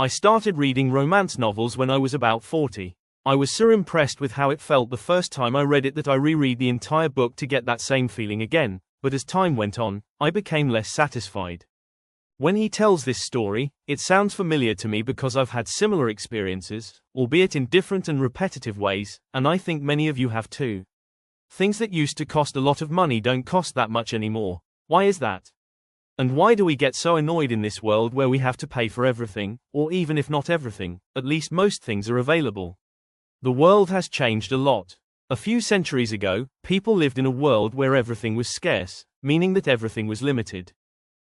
I started reading romance novels when I was about 40. I was so impressed with how it felt the first time I read it that I reread the entire book to get that same feeling again, but as time went on, I became less satisfied. When he tells this story, it sounds familiar to me because I've had similar experiences, albeit in different and repetitive ways, and I think many of you have too. Things that used to cost a lot of money don't cost that much anymore. Why is that? And why do we get so annoyed in this world where we have to pay for everything, or even if not everything, at least most things are available? The world has changed a lot. A few centuries ago, people lived in a world where everything was scarce, meaning that everything was limited.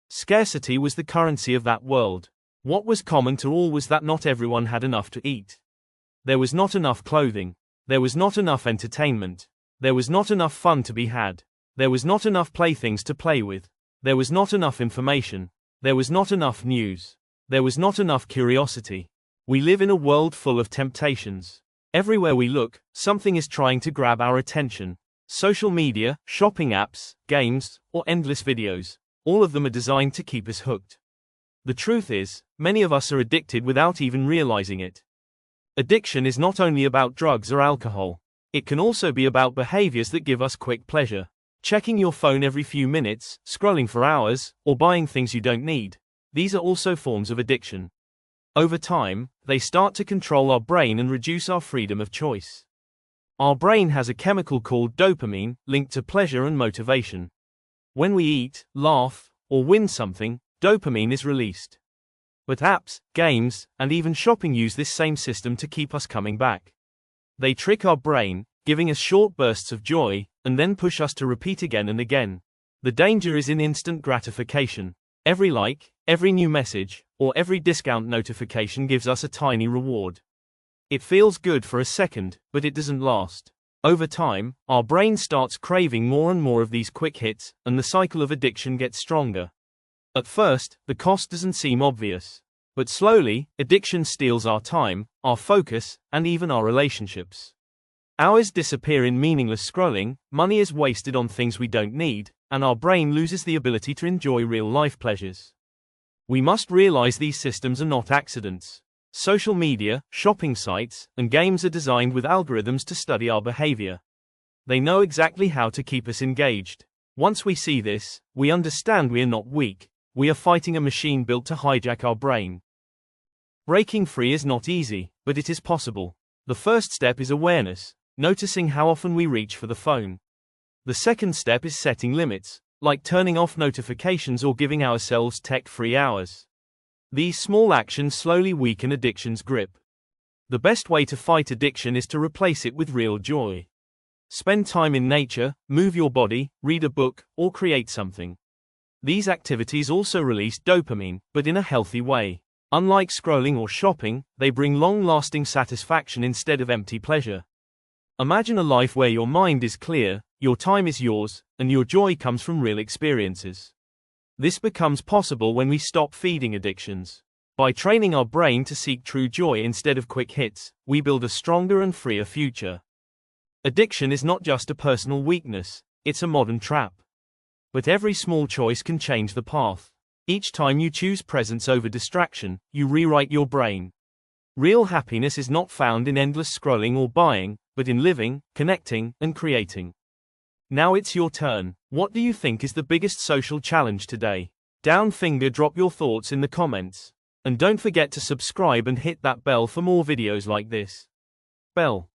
Scarcity was the currency of that world. What was common to all was that not everyone had enough to eat. There was not enough clothing. There was not enough entertainment. There was not enough fun to be had. There was not enough playthings to play with. There was not enough information. There was not enough news. There was not enough curiosity. We live in a world full of temptations. Everywhere we look, something is trying to grab our attention. Social media, shopping apps, games, or endless videos. All of them are designed to keep us hooked. The truth is, many of us are addicted without even realizing it. Addiction is not only about drugs or alcohol. It can also be about behaviors that give us quick pleasure. Checking your phone every few minutes, scrolling for hours, or buying things you don't need. These are also forms of addiction. Over time, they start to control our brain and reduce our freedom of choice. Our brain has a chemical called dopamine, linked to pleasure and motivation. When we eat, laugh, or win something, dopamine is released. But apps, games, and even shopping use this same system to keep us coming back. They trick our brain, giving us short bursts of joy, and then push us to repeat again and again. The danger is in instant gratification. Every like, every new message, or every discount notification gives us a tiny reward. It feels good for a second, but it doesn't last. Over time, our brain starts craving more and more of these quick hits, and the cycle of addiction gets stronger. At first, the cost doesn't seem obvious. But slowly, addiction steals our time, our focus, and even our relationships. Hours disappear in meaningless scrolling, money is wasted on things we don't need, and our brain loses the ability to enjoy real-life pleasures. We must realize these systems are not accidents. Social media, shopping sites, and games are designed with algorithms to study our behavior. They know exactly how to keep us engaged. Once we see this, we understand we are not weak. We are fighting a machine built to hijack our brain. Breaking free is not easy, but it is possible. The first step is awareness, noticing how often we reach for the phone. The second step is setting limits, like turning off notifications or giving ourselves tech-free hours. These small actions slowly weaken addiction's grip. The best way to fight addiction is to replace it with real joy. Spend time in nature, move your body, read a book, or create something. These activities also release dopamine, but in a healthy way. Unlike scrolling or shopping, they bring long-lasting satisfaction instead of empty pleasure. Imagine a life where your mind is clear, your time is yours, and your joy comes from real experiences. This becomes possible when we stop feeding addictions. By training our brain to seek true joy instead of quick hits, we build a stronger and freer future. Addiction is not just a personal weakness, it's a modern trap. But every small choice can change the path. Each time you choose presence over distraction, you rewrite your brain. Real happiness is not found in endless scrolling or buying, but in living, connecting, and creating. Now it's your turn. What do you think is the biggest social challenge today? Drop your thoughts in the comments. And don't forget to subscribe and hit that bell for more videos like this. Bell.